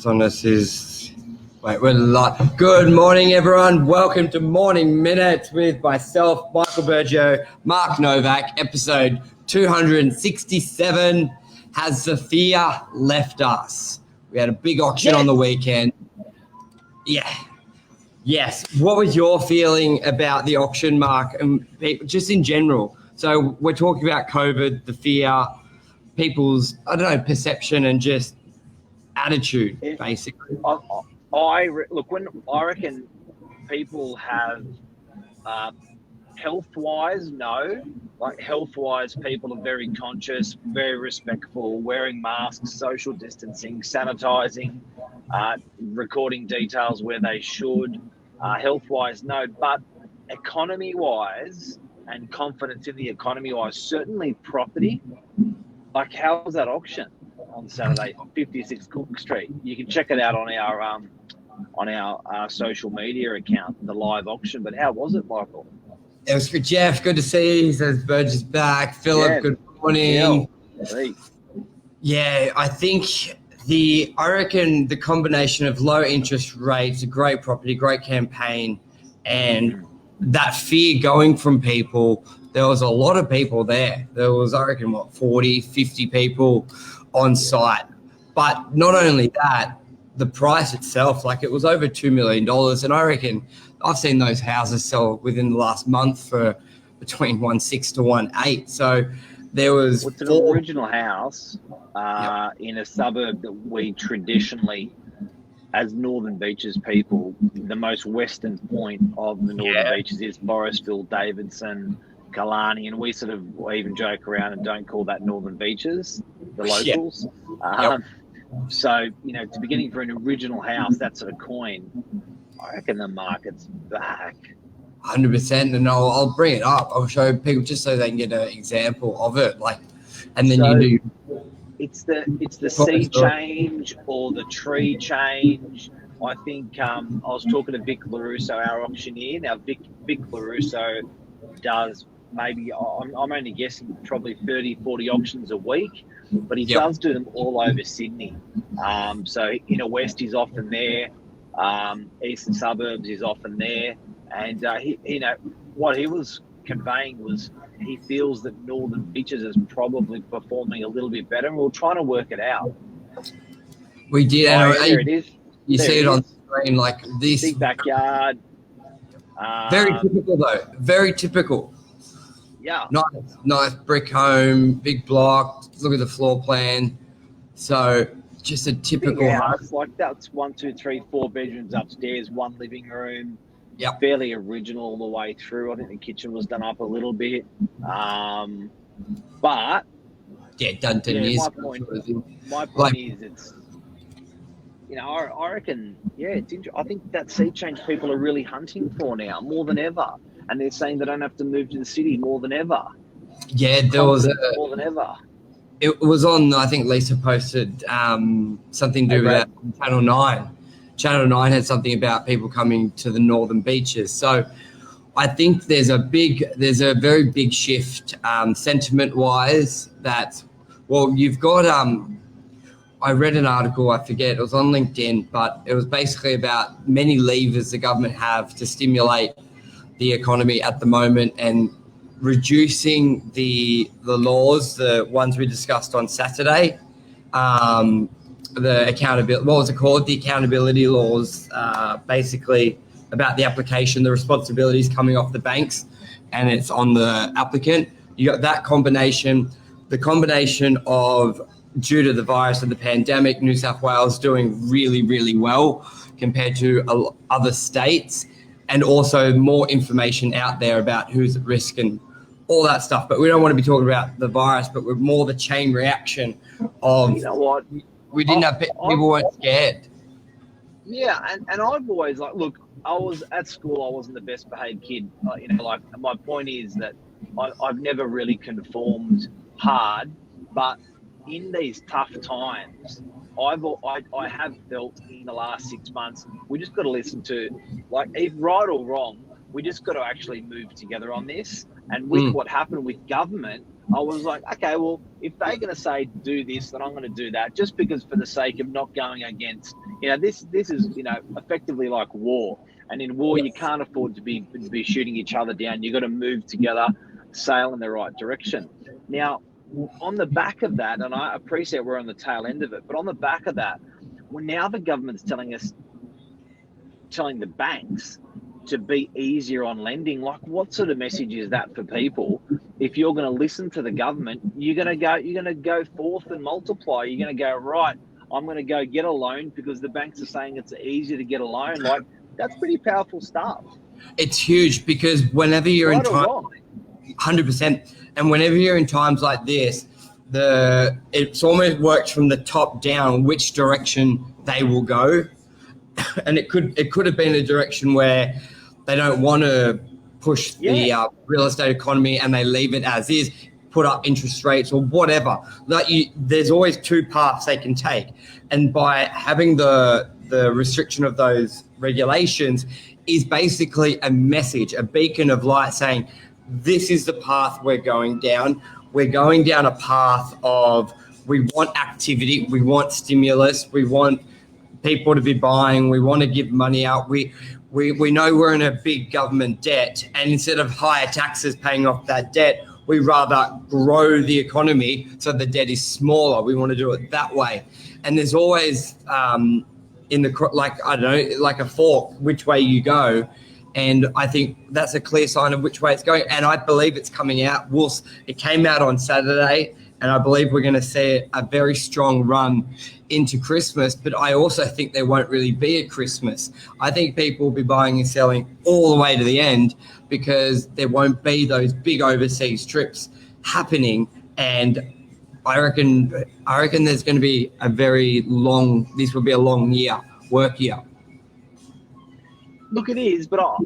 on us is, wait, we're live. Good morning, everyone. Welcome to Morning Minute with myself, Michael Burgio, Mark Novak, episode 267. Has the fear left us? We had a big auction on the weekend. Yeah. Yes. What was your feeling about the auction, Mark, and just in general? So we're talking about COVID, the fear, people's, I don't know, perception and just attitude, basically. I reckon people have health-wise, no. Like health-wise, people are very conscious, very respectful, wearing masks, social distancing, sanitizing, recording details where they should. Health-wise, no. But economy-wise and confidence in the economy-wise, certainly property. Like, how was that auction on Saturday, 56 Cook Street? You can check it out on our social media account, the live auction. But how was it, Michael? It was good, Jeff. Good to see you. He says Burge is back. Philip, Yeah. good morning. Yeah. Yeah, I reckon the combination of low interest rates, a great property, great campaign, and that fear going from people. There was a lot of people there. There was, I reckon, 40, 50 people on site. But not only that, the price itself, like it was over $2 million. And I reckon I've seen those houses sell within the last month for between 1.6 to 1.8. So there was... It's an original house in a suburb that we traditionally, as Northern Beaches people, the most western point of the Northern Beaches is Borisville, Davidson, Kalani, and we sort of even joke around and don't call that Northern Beaches, the locals. So, to be getting for an original house, that sort of coin, I reckon the market's back. 100%, and I'll bring it up. I'll show people just so they can get an example of it. And then it's the sea change or the tree change. I think I was talking to Vic LaRusso, our auctioneer. Now, Vic LaRusso does maybe, I'm only guessing, probably 30, 40 auctions a week, but he does do them all over Sydney. So inner west is often there, eastern suburbs is often there, and what he was conveying was he feels that Northern Beaches is probably performing a little bit better, and we're trying to work it out. We did. There it is. You see it on the screen, like this. Big backyard. Very typical, though. Very typical. Yeah. Nice brick home, big block. Look at the floor plan. So just a typical house. Like that's 1, 2, 3, 4 bedrooms upstairs, one living room. Yeah. Fairly original all the way through. I think the kitchen was done up a little bit. But done 10 years. My point is it's I reckon, it's interesting. I think that sea change people are really hunting for now more than ever. And they're saying they don't have to move to the city more than ever. Yeah, there was more than ever. It was on, I think Lisa posted something to do with that on Channel 9. Channel 9 had something about people coming to the Northern Beaches. So I think there's a very big shift sentiment-wise you've got, I read an article, I forget, it was on LinkedIn, but it was basically about many levers the government have to stimulate the economy at the moment and reducing the laws, the ones we discussed on Saturday, the accountability, what was it called? The accountability laws, basically about the application, the responsibilities coming off the banks, and it's on the applicant. You got that combination, the combination of, due to the virus and the pandemic, New South Wales doing really, really well compared to other states, and also more information out there about who's at risk and all that stuff. But we don't want to be talking about the virus, but we're more the chain reaction of, what? We didn't have people weren't scared. Yeah, and I've always, look, I was at school, I wasn't the best behaved kid. My point is that I've never really conformed hard, but in these tough times, I have felt in the last 6 months, we just got to listen to, if right or wrong, we just got to actually move together on this. And with what happened with government, I was like, okay, well, if they're going to say do this, then I'm going to do that, just because for the sake of not going against, this is, effectively like war. And in war, you can't afford to be shooting each other down. You've got to move together, sail in the right direction. Now, on the back of that, and I appreciate we're on the tail end of it, but on the back of that, well, now the government's telling the banks to be easier on lending. Like, what sort of message is that for people? If you're going to listen to the government, you're going to go forth and multiply. You're going to go, right, I'm going to go get a loan because the banks are saying it's easier to get a loan. Like, that's pretty powerful stuff. It's huge, because whenever you're in time, 100%, and whenever you're in times like this, it's almost works from the top down which direction they will go. And it could have been a direction where they don't want to push the real estate economy and they leave it as is, put up interest rates or whatever. There's always two paths they can take. And by having the restriction of those regulations is basically a message, a beacon of light saying, this is the path we're going down. We're going down a path of, we want activity, we want stimulus, we want people to be buying, we want to give money out. We know we're in a big government debt, and instead of higher taxes paying off that debt, we rather grow the economy so the debt is smaller. We want to do it that way. And there's always like a fork, which way you go. And I think that's a clear sign of which way it's going. And I believe it's coming out. It came out on Saturday, and I believe we're going to see a very strong run into Christmas. But I also think there won't really be a Christmas. I think people will be buying and selling all the way to the end, because there won't be those big overseas trips happening. And I reckon there's going to be this will be a long year, work year. Look, it is, but I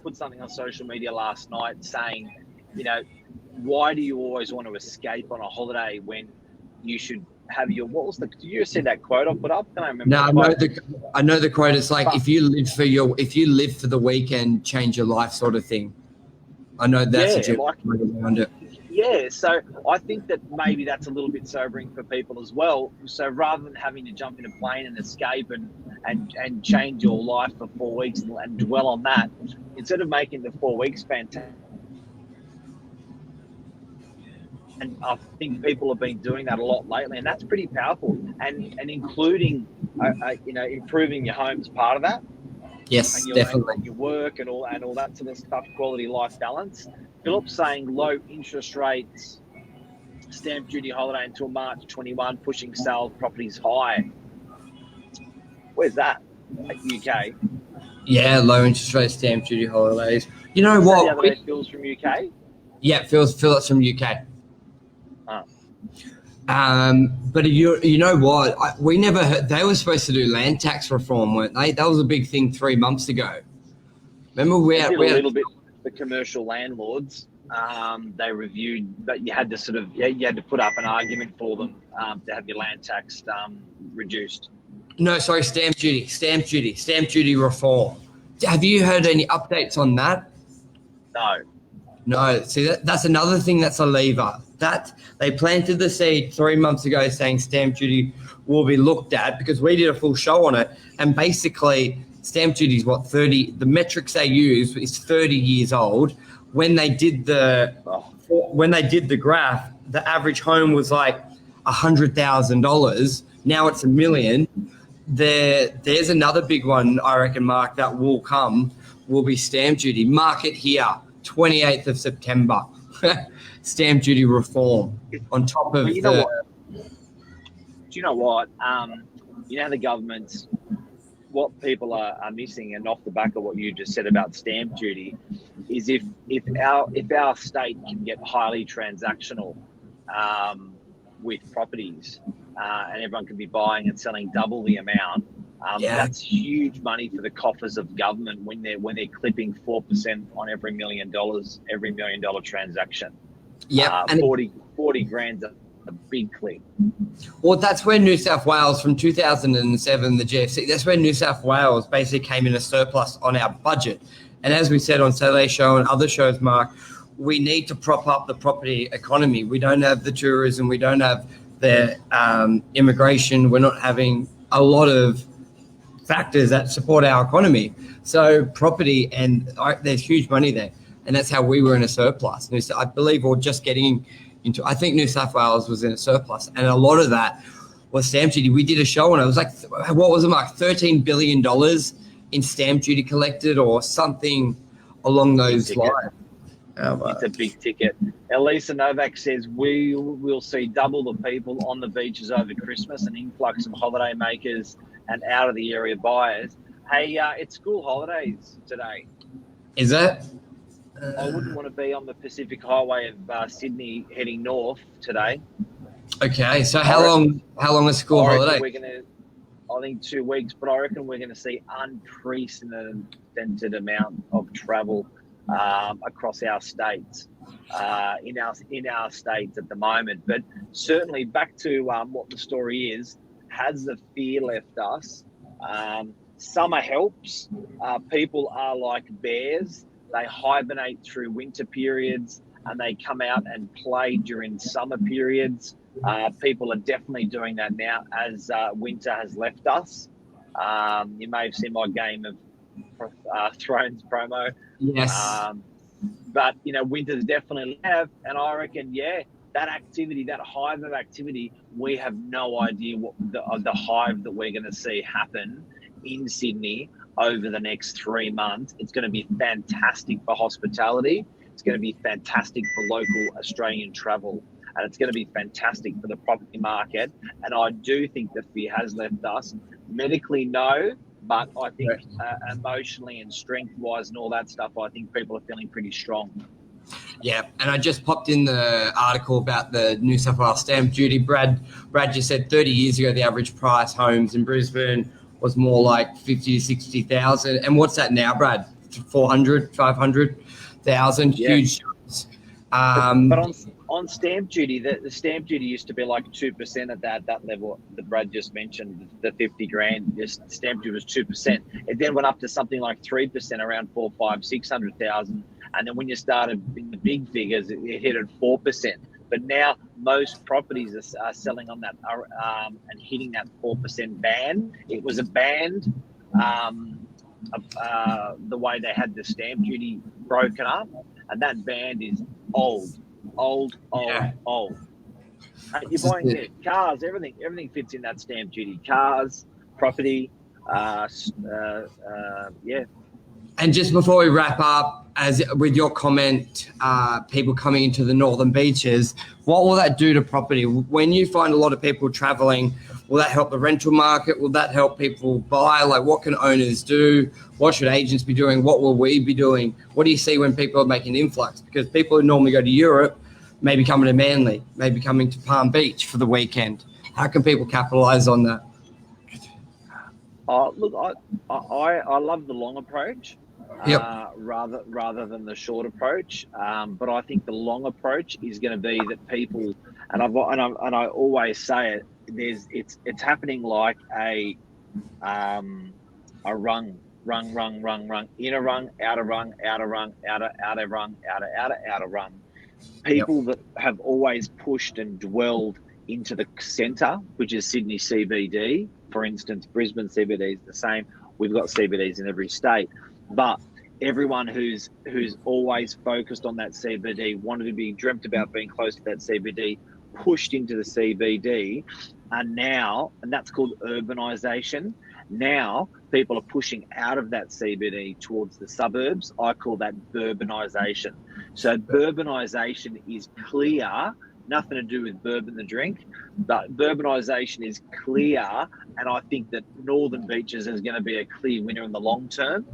put something on social media last night saying, why do you always want to escape on a holiday when you should have your, did you see that quote I put up? I don't remember. No, I know the quote. It's like, if you live for the weekend, change your life, sort of thing. I know that's around it. Yeah, so I think that maybe that's a little bit sobering for people as well. So rather than having to jump in a plane and escape and change your life for 4 weeks and dwell on that, instead of making the 4 weeks fantastic. And I think people have been doing that a lot lately, and that's pretty powerful. And including, improving your home as part of that. Yes, definitely. And your work and all that sort of stuff, quality life balance. Philip's saying low interest rates, stamp duty holiday until March 21, pushing sale properties high. Where's that? Like UK? Yeah, low interest rate, stamp duty holidays. You know what? The other day, Phil's from UK? Yeah, Phil's from UK. But you know what? We never heard, they were supposed to do land tax reform, weren't they? That was a big thing 3 months ago. Remember a little bit. The commercial landlords, they reviewed, but you had to put up an argument for them to have your land tax reduced. No, sorry, stamp duty reform. Have you heard any updates on that? No. See, that's another thing that's a lever. That they planted the seed 3 months ago saying stamp duty will be looked at, because we did a full show on it, and basically stamp duty is 30. The metrics they use is 30 years old. When they did the graph, the average home was like $100,000. Now it's $1 million. There's another big one, I reckon, Mark, that will be stamp duty. Mark it here, 28th of September. Stamp duty reform on top of Do you know what? The government's, what people are missing, and off the back of what you just said about stamp duty, is if our state can get highly transactional with properties, and everyone can be buying and selling double the amount, that's huge money for the coffers of government when they're clipping 4% on every $1 million transaction. Yeah, 40 grand's a big clip. Well, that's where New South Wales, from 2007, the GFC, that's where New South Wales basically came in a surplus on our budget. And as we said on Saturday's show and other shows, Mark, we need to prop up the property economy. We don't have the tourism. We don't have the immigration. We're not having a lot of factors that support our economy. So property, and there's huge money there. And that's how we were in a surplus. I believe we're just getting into, I think New South Wales was in a surplus. And a lot of that was stamp duty. We did a show and it was like, what was it, Mark? $13 billion in stamp duty collected or something along those lines. It's a big ticket. Elisa Novak says we will see double the people on the beaches over Christmas, an influx of holiday makers and out of the area buyers. Hey, it's school holidays today. Is that? I wouldn't want to be on the Pacific Highway of Sydney heading north today. Okay, so how long is school holiday? I think 2 weeks, but I reckon we're going to see unprecedented amount of travel across our states, in our states at the moment. But certainly back to what the story is, has the fear left us? Summer helps. People are like bears. They hibernate through winter periods and they come out and play during summer periods. People are definitely doing that now as winter has left us. You may have seen my Game of Thrones promo. Yes. But, winter's definitely left. And I reckon, that activity, that hive of activity, we have no idea what the hive that we're going to see happen in Sydney over the next 3 months. It's going to be fantastic for hospitality. It's going to be fantastic for local Australian travel. And it's going to be fantastic for the property market. And I do think the fear has left us. Medically, no. But I think emotionally and strength-wise and all that stuff, I think people are feeling pretty strong. Yeah, and I just popped in the article about the New South Wales stamp duty. Brad just said 30 years ago, the average price homes in Brisbane was more like 50 to 60,000. And what's that now, Brad? 400, 500,000, huge jumps. But on stamp duty, the stamp duty used to be like 2% at that level that Brad just mentioned, the 50 grand, just stamp duty was 2%. It then went up to something like 3%, around 4, 5, 600,000. And then when you started in the big figures, it hit at 4%. But now most properties are selling on that and hitting that 4% band. It was a band, the way they had the stamp duty broken up, and that band is old. You're buying cars, everything fits in that stamp duty. Cars, property, And just before we wrap up, as with your comment, people coming into the northern beaches, what will that do to property? When you find a lot of people traveling, will that help the rental market? Will that help people buy? Like, what can owners do? What should agents be doing? What will we be doing? What do you see when people are making influx? Because people who normally go to Europe may be coming to Manly, maybe coming to Palm Beach for the weekend. How can people capitalize on that? Look, I love the long approach. Rather than the short approach, but I think the long approach is going to be that people, and I always say it, it's happening like a rung, inner rung, outer rung, outer rung, outer rung, outer rung. People that have always pushed and dwelled into the centre, which is Sydney CBD, for instance. Brisbane CBD is the same. We've got CBDs in every state. But everyone who's always focused on that CBD, wanted to be, dreamt about being close to that CBD, pushed into the CBD, and now, and that's called urbanisation. Now people are pushing out of that CBD towards the suburbs. I call that burbanisation. So burbanisation is clear, nothing to do with bourbon the drink, but burbanisation is clear, and I think that Northern Beaches is going to be a clear winner in the long term.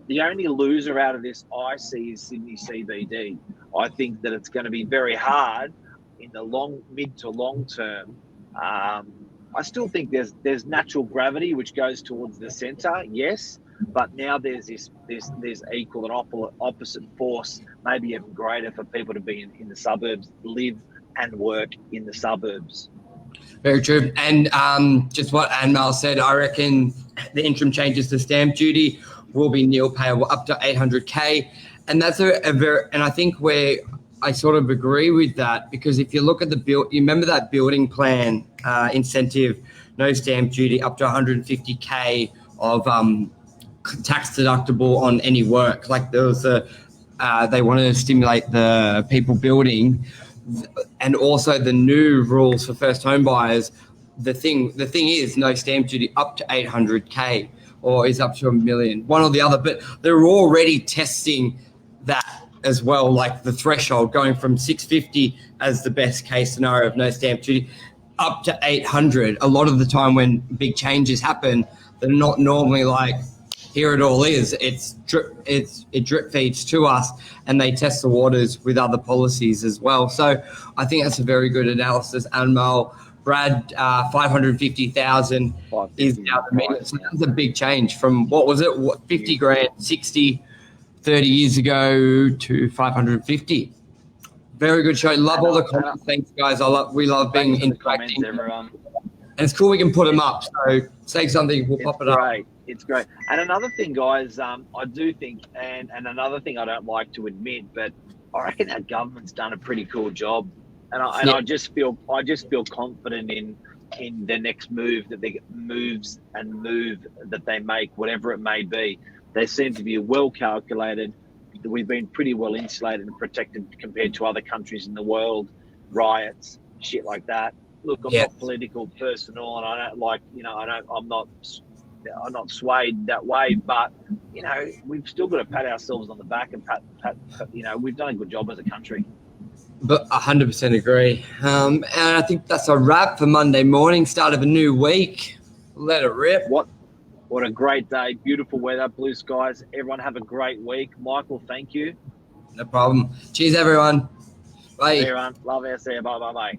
The only loser out of this I see is Sydney CBD. I think that it's going to be very hard in the mid to long term. I still think there's natural gravity which goes towards the centre, yes, but now there's equal and opposite force, maybe even greater, for people to be in the suburbs, live and work in the suburbs. Very true. And just what Anmal said, I reckon the interim changes to stamp duty will be nil, payable up to $800K. And that's a very, and I think where I sort of agree with that, because if you look at you remember that building plan incentive, no stamp duty, up to 150K of tax deductible on any work. Like there was they wanted to stimulate the people building, and also the new rules for first home buyers. The thing is no stamp duty up to 800K, or is up to $1 million, one or the other. But they're already testing that as well, like the threshold going from 650 as the best case scenario of no stamp duty up to 800. A lot of the time when big changes happen, they're not normally like, here it all is. It drip feeds to us, and they test the waters with other policies as well. So I think that's a very good analysis. Anmol, Brad, 550,000 is now the median. So that's a big change from what was it? 50 grand, 60, 30 years ago to 550. Very good show. Love all the comments. Thanks, guys. We love being interacting. Everyone. And it's cool we can put them up. So say something, we'll pop it up. It's great. And another thing, guys, I do think, and another thing I don't like to admit, but I reckon our government's done a pretty cool job. And I just feel confident in the next move that they that they make, whatever it may be. They seem to be well calculated. We've been pretty well insulated and protected compared to other countries in the world, riots, shit like that. Look, I'm not political person, and I don't like, I'm not swayed that way, but we've still got to pat ourselves on the back and pat we've done a good job as a country. But 100% agree. And I think that's a wrap for Monday morning, start of a new week. Let it rip. What a great day. Beautiful weather, blue skies. Everyone have a great week. Michael, thank you. No problem. Cheers, everyone. Bye. See you, everyone. Love you. See you. Bye.